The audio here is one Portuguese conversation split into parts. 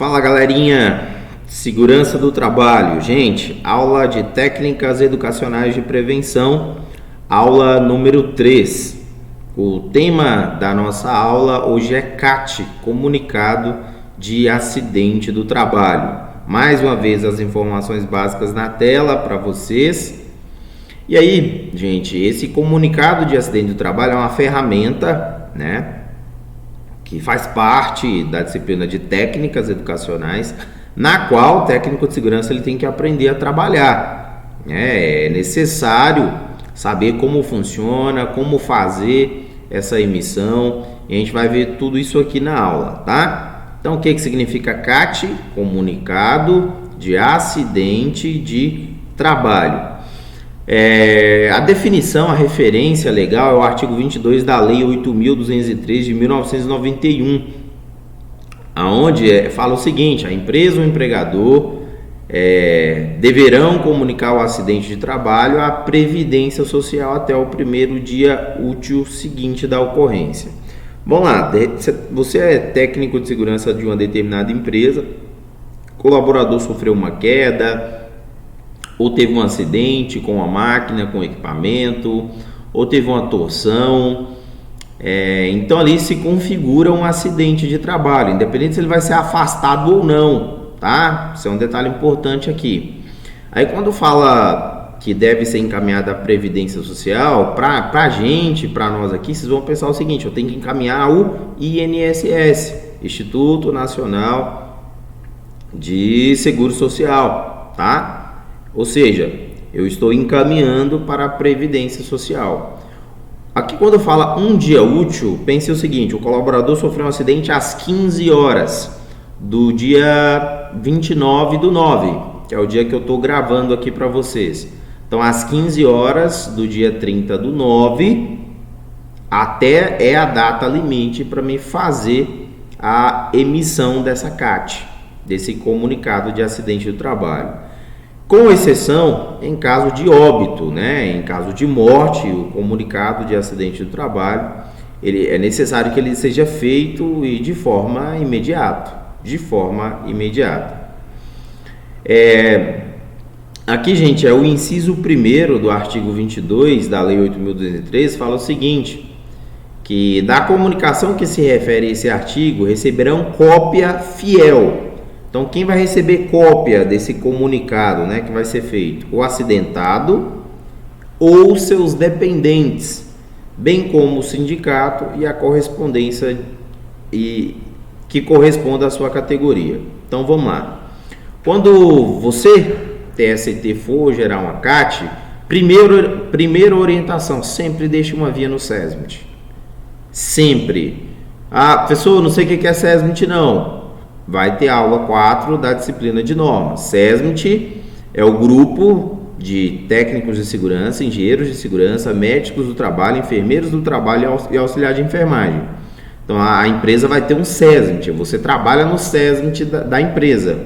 Fala galerinha, segurança do trabalho. Gente, aula de técnicas educacionais de prevenção, aula número 3. O tema da nossa aula hoje é CAT, comunicado de acidente do trabalho. Mais uma vez as informações básicas na tela para vocês. E aí, gente, esse comunicado de acidente do trabalho é uma ferramenta, né, que faz parte da disciplina de técnicas educacionais, na qual o técnico de segurança ele tem que aprender a trabalhar. É necessário saber como funciona, como fazer essa emissão, e a gente vai ver tudo isso aqui na aula, tá? Então, o que significa CAT? Comunicado de acidente de trabalho. A definição, a referência legal é o artigo 22 da Lei 8.203 de 1991, aonde fala o seguinte: a empresa ou o empregador deverão comunicar o acidente de trabalho à Previdência Social até o primeiro dia útil seguinte da ocorrência. Vamos lá, você é técnico de segurança de uma determinada empresa, colaborador sofreu uma queda, ou teve um acidente com a máquina, com o equipamento, ou teve uma torção. Então ali se configura um acidente de trabalho, independente se ele vai ser afastado ou não, tá? Isso é um detalhe importante aqui. Aí quando fala que deve ser encaminhada a Previdência Social, para a gente, para nós aqui, vocês vão pensar o seguinte: eu tenho que encaminhar o INSS, Instituto Nacional de Seguro Social, tá? Ou seja, eu estou encaminhando para a Previdência Social. Aqui quando fala um dia útil, pense o seguinte: o colaborador sofreu um acidente às 15 horas do dia 29/9, que é o dia que eu estou gravando aqui para vocês. Então, às 15 horas do dia 30/9, até é a data limite para me fazer a emissão dessa CAT, desse comunicado de acidente do trabalho. Com exceção em caso de óbito, né? Em caso de morte, o comunicado de acidente do trabalho, ele é necessário que ele seja feito e de forma imediata. Aqui, gente, é o inciso 1º do artigo 22 da Lei 8.203, fala o seguinte: que da comunicação que se refere a esse artigo receberão cópia fiel. Então, quem vai receber cópia desse comunicado, né, que vai ser feito? O acidentado ou seus dependentes, bem como o sindicato e a correspondência que corresponda à sua categoria. Então, vamos lá. Quando você, TST, for gerar uma CAT, primeira orientação, sempre deixe uma via no SESMIT. Sempre. Professor, não sei o que é SESMIT, não. Vai ter aula 4 da disciplina de normas. SESMIT é o grupo de técnicos de segurança, engenheiros de segurança, médicos do trabalho, enfermeiros do trabalho e auxiliar de enfermagem. Então a empresa vai ter um SESMIT, você trabalha no SESMIT da empresa.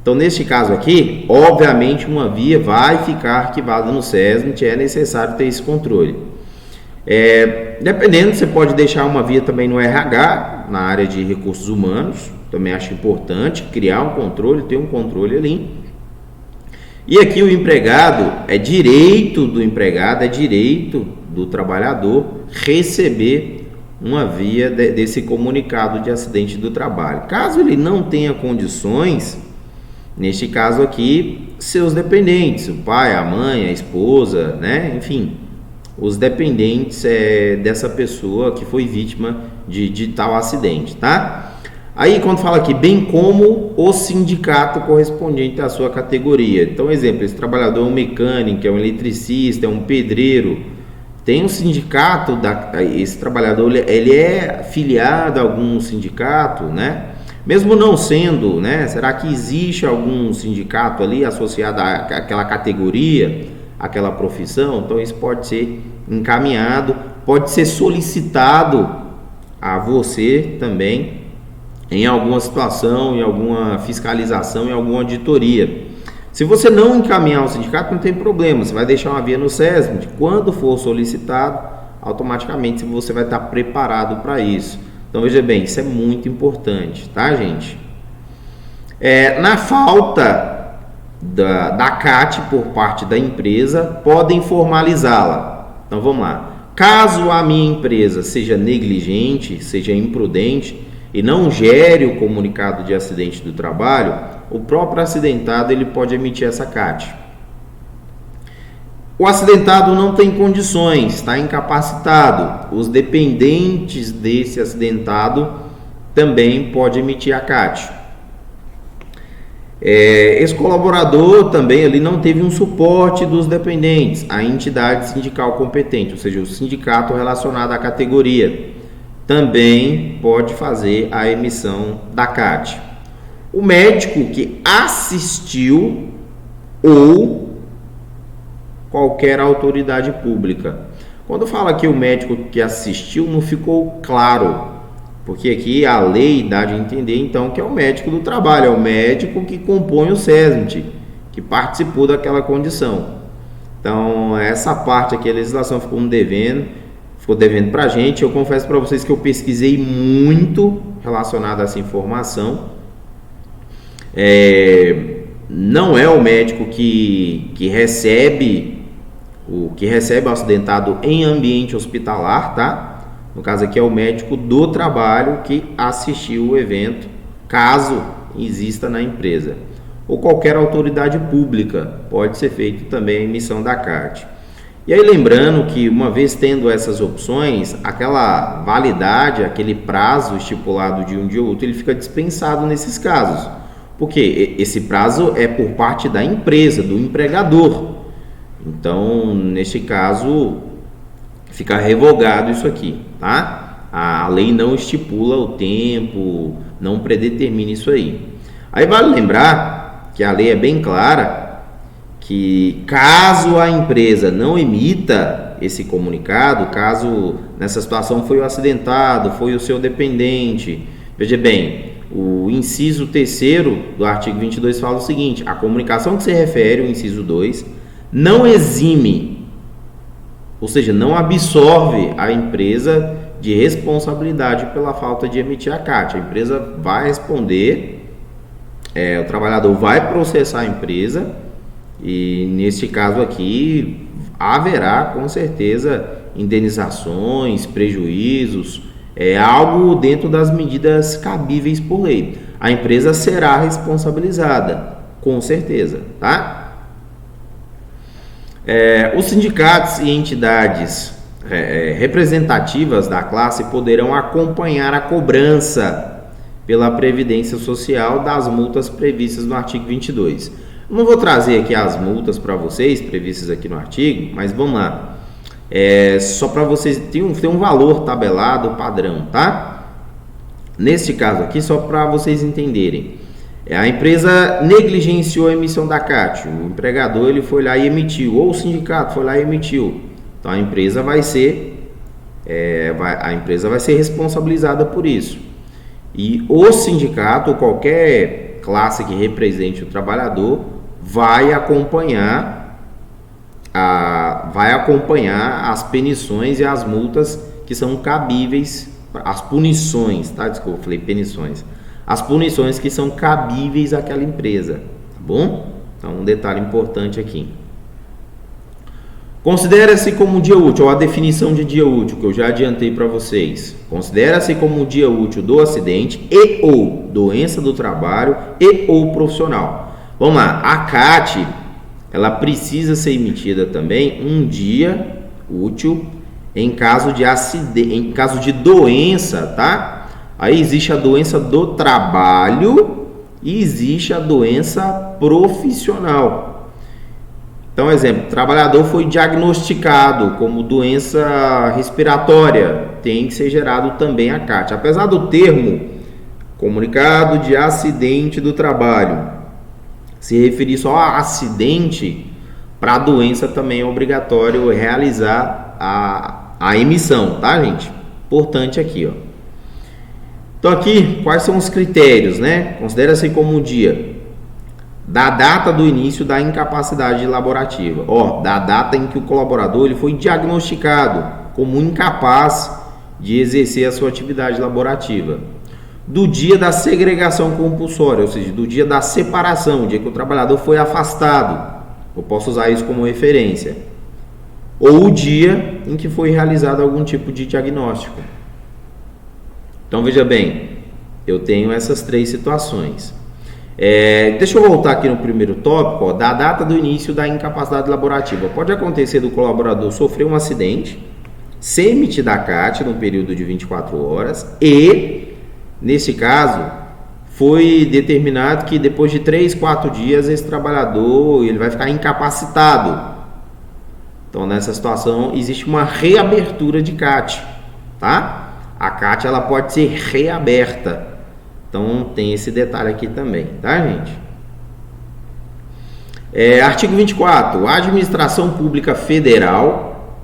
Então neste caso aqui, obviamente uma via vai ficar arquivada no SESMIT, é necessário ter esse controle. Dependendo, você pode deixar uma via também no RH, na área de recursos humanos. Também acho importante criar um controle, ter um controle ali. E aqui o empregado, é direito do empregado, é direito do trabalhador receber uma via desse comunicado de acidente do trabalho. Caso ele não tenha condições, neste caso aqui, seus dependentes, o pai, a mãe, a esposa, né? Enfim, os dependentes dessa pessoa que foi vítima de tal acidente, tá? Aí quando fala aqui, bem como o sindicato correspondente à sua categoria. Então, exemplo, esse trabalhador é um mecânico, é um eletricista, é um pedreiro, tem um sindicato, esse trabalhador ele é filiado a algum sindicato, né? Mesmo não sendo, né? Será que existe algum sindicato ali associado àquela categoria, àquela profissão? Então isso pode ser encaminhado, pode ser solicitado a você também em alguma situação, em alguma fiscalização, em alguma auditoria. Se você não encaminhar ao sindicato, não tem problema, você vai deixar uma via no SESMIT. Quando for solicitado, automaticamente você vai estar preparado para isso. Então veja bem, isso é muito importante, tá, gente? Na falta da CAT por parte da empresa, podem formalizá-la. Então vamos lá. Caso a minha empresa seja negligente, seja imprudente e não gere o comunicado de acidente do trabalho, o próprio acidentado ele pode emitir essa CAT. O acidentado não tem condições, está incapacitado. Os dependentes desse acidentado também pode emitir a CAT. Esse colaborador também ali não teve um suporte dos dependentes, a entidade sindical competente, ou seja, o sindicato relacionado à categoria, também pode fazer a emissão da CAT. O médico que assistiu ou qualquer autoridade pública. Quando fala que o médico que assistiu, não ficou claro, porque aqui a lei dá de entender então que é o médico do trabalho, é o médico que compõe o SESMIT, que participou daquela condição. Então essa parte aqui a legislação ficou devendo para a gente. Eu confesso para vocês que eu pesquisei muito relacionado a essa informação. Não é o médico que recebe o acidentado em ambiente hospitalar, tá? No caso aqui é o médico do trabalho que assistiu o evento, caso exista na empresa. Ou qualquer autoridade pública, pode ser feito também a emissão da CAT. E aí lembrando que uma vez tendo essas opções, aquela validade, aquele prazo estipulado de um dia ou outro, ele fica dispensado nesses casos. Porque esse prazo é por parte da empresa, do empregador. Então, neste caso, fica revogado isso aqui, tá? A lei não estipula o tempo, não predetermina isso aí. Aí vale lembrar que a lei é bem clara que caso a empresa não emita esse comunicado, caso nessa situação foi o acidentado, foi o seu dependente, veja bem, o inciso 3º do artigo 22 fala o seguinte: a comunicação que se refere, o inciso 2, não exime, ou seja, não absorve a empresa de responsabilidade pela falta de emitir a CAT. A empresa vai responder, o trabalhador vai processar a empresa e neste caso aqui haverá com certeza indenizações, prejuízos, algo dentro das medidas cabíveis por lei. A empresa será responsabilizada, com certeza, tá? Os sindicatos e entidades representativas da classe poderão acompanhar a cobrança pela Previdência Social das multas previstas no artigo 22. Não vou trazer aqui as multas para vocês, previstas aqui no artigo, mas vamos lá. Só para vocês, tem um valor tabelado padrão, tá? Neste caso aqui, só para vocês entenderem. A empresa negligenciou a emissão da CAT, o empregador ele foi lá e emitiu, ou o sindicato foi lá e emitiu. Então a empresa vai ser responsabilizada por isso. E o sindicato, ou qualquer classe que represente o trabalhador, vai acompanhar as punições e as multas que são cabíveis, as punições, tá? Desculpa, eu falei punições. As punições que são cabíveis àquela empresa, tá bom? Então, um detalhe importante aqui. Considera-se como dia útil, a definição de dia útil que eu já adiantei para vocês. Considera-se como dia útil do acidente e ou doença do trabalho e ou profissional. Vamos lá, a CAT, ela precisa ser emitida também um dia útil em caso de doença, tá? Aí existe a doença do trabalho e existe a doença profissional. Então, exemplo, o trabalhador foi diagnosticado como doença respiratória, tem que ser gerado também a CAT. Apesar do termo comunicado de acidente do trabalho se referir só a acidente, para a doença também é obrigatório realizar a emissão, tá, gente? Importante aqui, ó. Então aqui, quais são os critérios, né? Considera-se como o dia da data do início da incapacidade laborativa. Da data em que o colaborador ele foi diagnosticado como incapaz de exercer a sua atividade laborativa. do dia da segregação compulsória, ou seja, do dia da separação, o dia que o trabalhador foi afastado. Eu posso usar isso como referência. Ou o dia em que foi realizado algum tipo de diagnóstico. Então, veja bem, eu tenho essas 3 situações. Deixa eu voltar aqui no primeiro tópico, ó, da data do início da incapacidade laborativa. Pode acontecer do colaborador sofrer um acidente, ser emitido a CAT no período de 24 horas e, nesse caso, foi determinado que depois de 3, 4 dias esse trabalhador ele vai ficar incapacitado. Então, nessa situação, existe uma reabertura de CAT, tá? A CAT ela pode ser reaberta. Então, tem esse detalhe aqui também, tá, gente? Artigo 24. A Administração Pública Federal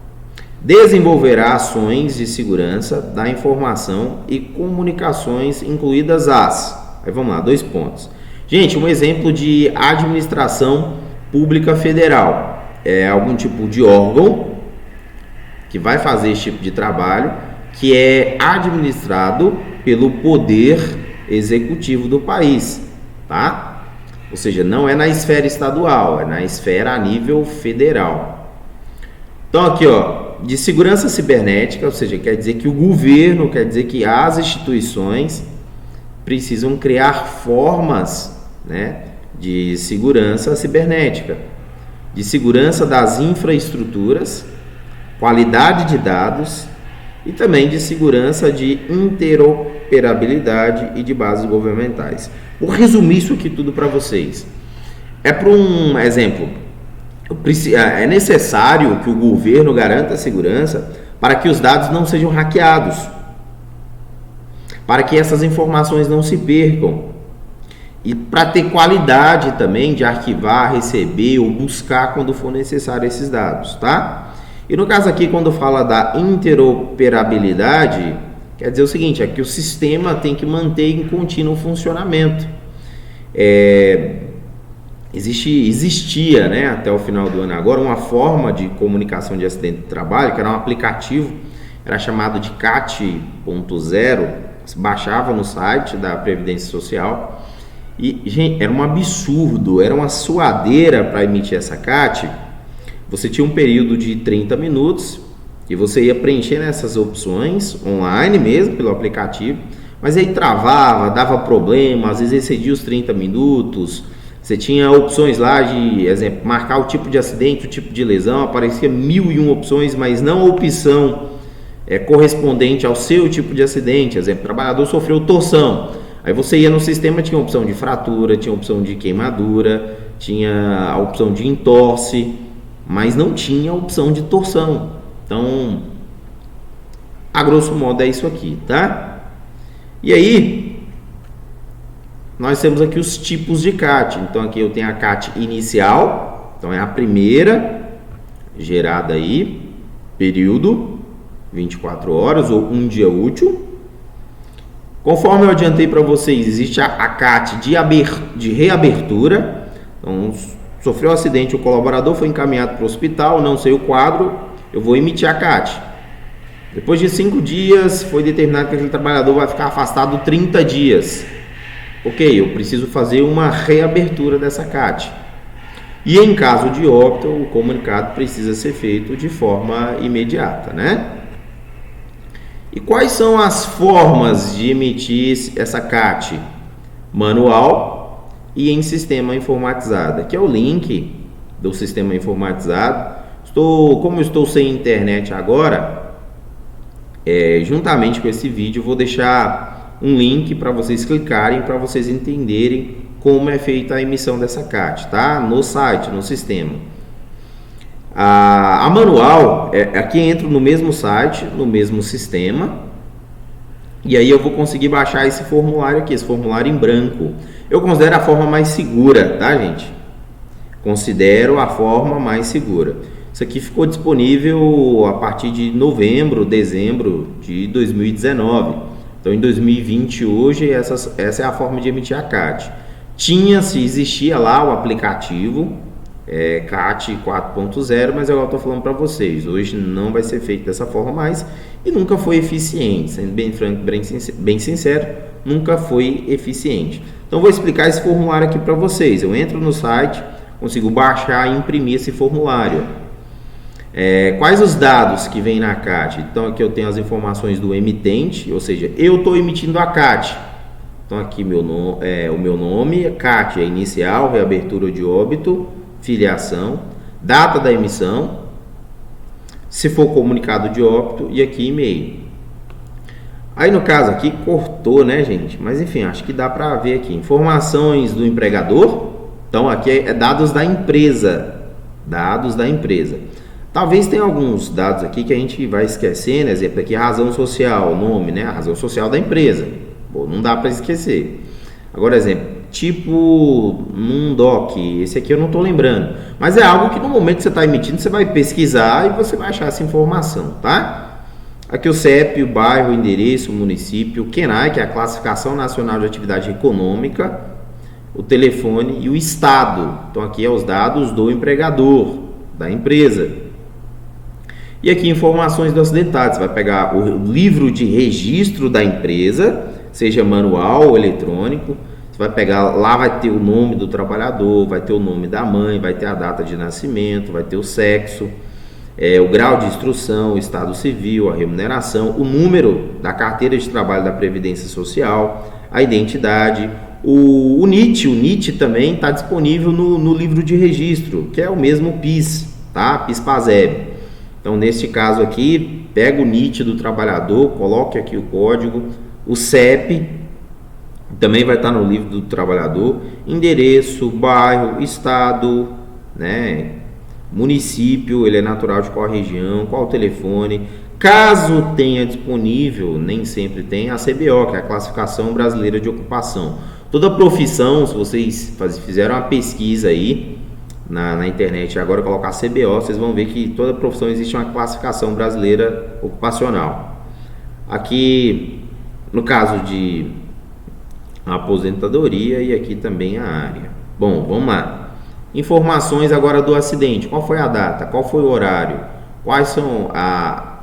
desenvolverá ações de segurança da informação e comunicações, incluídas as... Aí vamos lá, 2 pontos. Gente, um exemplo de administração pública federal é algum tipo de órgão que vai fazer esse tipo de trabalho, que é administrado pelo poder executivo do país, tá? Ou seja, não é na esfera estadual, é na esfera a nível federal. Então aqui, ó, de segurança cibernética, ou seja, quer dizer que o governo, quer dizer que as instituições precisam criar formas, né, de segurança cibernética, de segurança das infraestruturas, qualidade de dados e também de segurança de interoperabilidade e de bases governamentais. Vou resumir isso aqui tudo para vocês. Para um exemplo, é necessário que o governo garanta a segurança para que os dados não sejam hackeados, para que essas informações não se percam e para ter qualidade também de arquivar, receber ou buscar quando for necessário esses dados, tá? E no caso aqui, quando fala da interoperabilidade, quer dizer o seguinte, é que o sistema tem que manter em contínuo funcionamento. Existia, né, até o final do ano agora, uma forma de comunicação de acidente de trabalho, que era um aplicativo, era chamado de CAT.0, se baixava no site da Previdência Social, e, gente, era um absurdo, era uma suadeira para emitir essa CAT. Você tinha um período de 30 minutos e você ia preencher nessas opções online mesmo, pelo aplicativo, mas aí travava, dava problema, às vezes excedia os 30 minutos. Você tinha opções lá de, exemplo, marcar o tipo de acidente, o tipo de lesão, aparecia 1001 opções, mas não a opção correspondente ao seu tipo de acidente. Exemplo, o trabalhador sofreu torção. Aí você ia no sistema, tinha a opção de fratura, tinha a opção de queimadura, tinha a opção de entorse, mas não tinha a opção de torção. Então, a grosso modo é isso aqui, tá? E aí, nós temos aqui os tipos de CAT. Então, aqui eu tenho a CAT inicial, então é a primeira gerada aí, período, 24 horas ou um dia útil. Conforme eu adiantei para vocês, existe a CAT de reabertura. Então, sofreu um acidente, o colaborador foi encaminhado para o hospital, não sei o quadro, eu vou emitir a CAT. Depois de 5 dias, foi determinado que aquele trabalhador vai ficar afastado 30 dias. Ok, eu preciso fazer uma reabertura dessa CAT. E em caso de óbito, o comunicado precisa ser feito de forma imediata, né? E quais são as formas de emitir essa CAT? Manual e em sistema informatizado. Aqui é o link do sistema informatizado. Como eu estou sem internet agora, juntamente com esse vídeo, vou deixar um link para vocês clicarem, para vocês entenderem como é feita a emissão dessa CAT, tá? No site, no sistema. A manual, aqui entro no mesmo site, no mesmo sistema, e aí eu vou conseguir baixar esse formulário aqui, esse formulário em branco. Eu considero a forma mais segura, tá, gente? Considero a forma mais segura. Isso aqui ficou disponível a partir de novembro, dezembro de 2019. Então, em 2020, hoje, essa é a forma de emitir a CAT. Existia lá o aplicativo CAT 4.0, mas agora eu estou falando para vocês, hoje não vai ser feito dessa forma mais e nunca foi eficiente, sendo bem franco, bem sincero, nunca foi eficiente. Então vou explicar esse formulário aqui para vocês. Eu entro no site, consigo baixar e imprimir esse formulário. Quais os dados que vem na CAT? Então aqui eu tenho as informações do emitente, ou seja, eu estou emitindo a CAT. Então aqui o meu nome, CAT é inicial, reabertura de óbito, filiação, data da emissão, se for comunicado de óbito, e aqui e-mail. Aí no caso aqui cortou, né, gente? Mas enfim, acho que dá para ver aqui. Informações do empregador. Então aqui é dados da empresa. Dados da empresa. Talvez tenha alguns dados aqui que a gente vai esquecendo. Exemplo aqui, razão social, nome, né? A razão social da empresa. Bom, não dá para esquecer. Agora, exemplo, tipo num doc. Esse aqui eu não estou lembrando. Mas é algo que no momento que você está emitindo, você vai pesquisar e você vai achar essa informação, tá? Aqui o CEP, o bairro, o endereço, o município, o CNAE, que é a Classificação Nacional de Atividade Econômica, o telefone e o estado. Então aqui é os dados do empregador, da empresa. E aqui informações do acidentado. Você vai pegar o livro de registro da empresa, seja manual ou eletrônico. Você vai pegar, lá vai ter o nome do trabalhador, vai ter o nome da mãe, vai ter a data de nascimento, vai ter o sexo, o grau de instrução, o estado civil, a remuneração, o número da carteira de trabalho da Previdência Social, a identidade, o NIT. O NIT também está disponível no livro de registro, que é o mesmo PIS, tá? PIS-PASEB. Então, neste caso aqui, pega o NIT do trabalhador, coloque aqui o código, o CEP, também vai estar no livro do trabalhador, endereço, bairro, estado, né? Município, ele é natural de qual região, qual o telefone. Caso tenha disponível, nem sempre tem, a CBO, que é a Classificação Brasileira de Ocupação. Toda profissão, se vocês fizeram uma pesquisa aí na internet, agora colocar CBO, vocês vão ver que toda profissão existe uma classificação brasileira ocupacional. Aqui, no caso de aposentadoria, e aqui também a área. Bom, vamos lá. Informações agora do acidente. Qual foi a data? Qual foi o horário?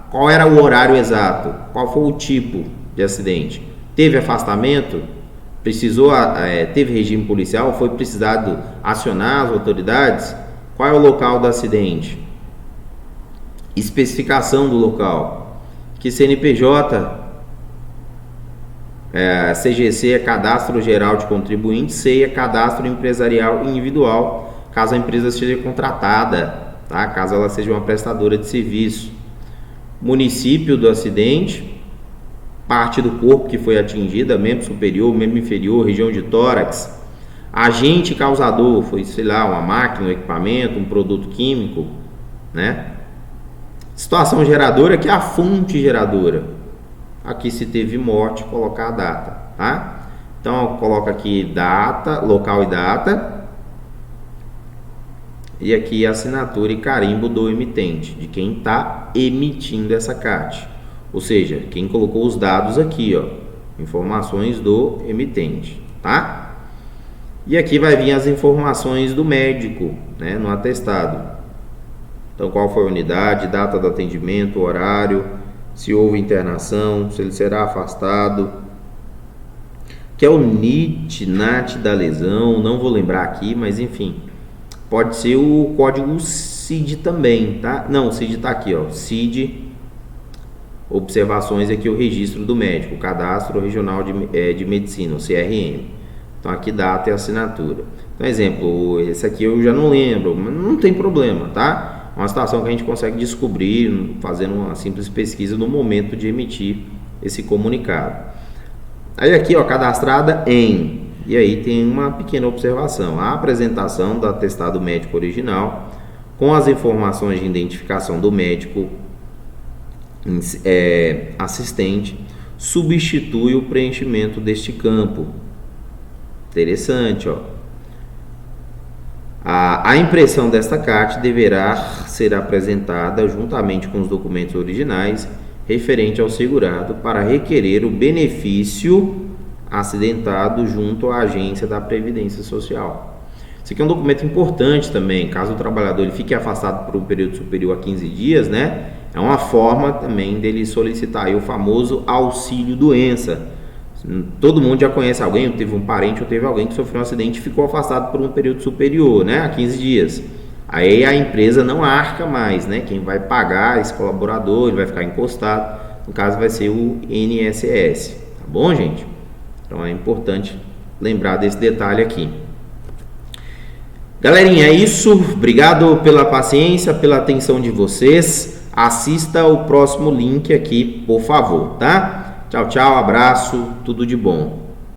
Qual era o horário exato? Qual foi o tipo de acidente? Teve afastamento? Teve regime policial? Foi precisado acionar as autoridades? Qual é o local do acidente? Especificação do local. Que CNPJ? CGC é Cadastro Geral de Contribuintes, CEI é Cadastro Empresarial Individual, caso a empresa seja contratada, tá? Caso ela seja uma prestadora de serviço. Município do acidente, parte do corpo que foi atingida, membro superior, membro inferior, região de tórax. Agente causador, foi, sei lá, uma máquina, um equipamento, um produto químico, né? Situação geradora, que é a fonte geradora. Aqui, se teve morte, colocar a data, tá? Então, coloca aqui data, local e data. E aqui assinatura e carimbo do emitente, de quem está emitindo essa CAT. Ou seja, quem colocou os dados aqui, ó, informações do emitente, tá? E aqui vai vir as informações do médico, né, no atestado. Então, qual foi a unidade, data do atendimento, horário, se houve internação, se ele será afastado, que é o NIT, NAT da lesão, não vou lembrar aqui, mas enfim, pode ser o código CID também, tá? Não, o CID tá aqui, ó, CID, observações aqui, o registro do médico, Cadastro Regional de Medicina, o CRM. Então aqui data e assinatura. Então, exemplo, esse aqui eu já não lembro, mas não tem problema, tá? Uma situação que a gente consegue descobrir fazendo uma simples pesquisa no momento de emitir esse comunicado. Aí aqui, ó, cadastrada em, e aí tem uma pequena observação: a apresentação do atestado médico original com as informações de identificação do médico assistente substitui o preenchimento deste campo. Interessante, ó. A impressão desta CAT deverá ser apresentada juntamente com os documentos originais referente ao segurado para requerer o benefício acidentado junto à agência da Previdência Social. Isso aqui é um documento importante também, caso o trabalhador ele fique afastado por um período superior a 15 dias, né? É uma forma também dele solicitar aí o famoso auxílio doença. Todo mundo já conhece alguém, ou teve um parente, ou teve alguém que sofreu um acidente e ficou afastado por um período superior, né, a 15 dias. Aí a empresa não arca mais, né? Quem vai pagar esse colaborador, ele vai ficar encostado. No caso vai ser o INSS, tá bom, gente? Então é importante lembrar desse detalhe aqui. Galerinha, é isso. Obrigado pela paciência, pela atenção de vocês. Assista o próximo link aqui, por favor, tá? Tchau, tchau, abraço, tudo de bom.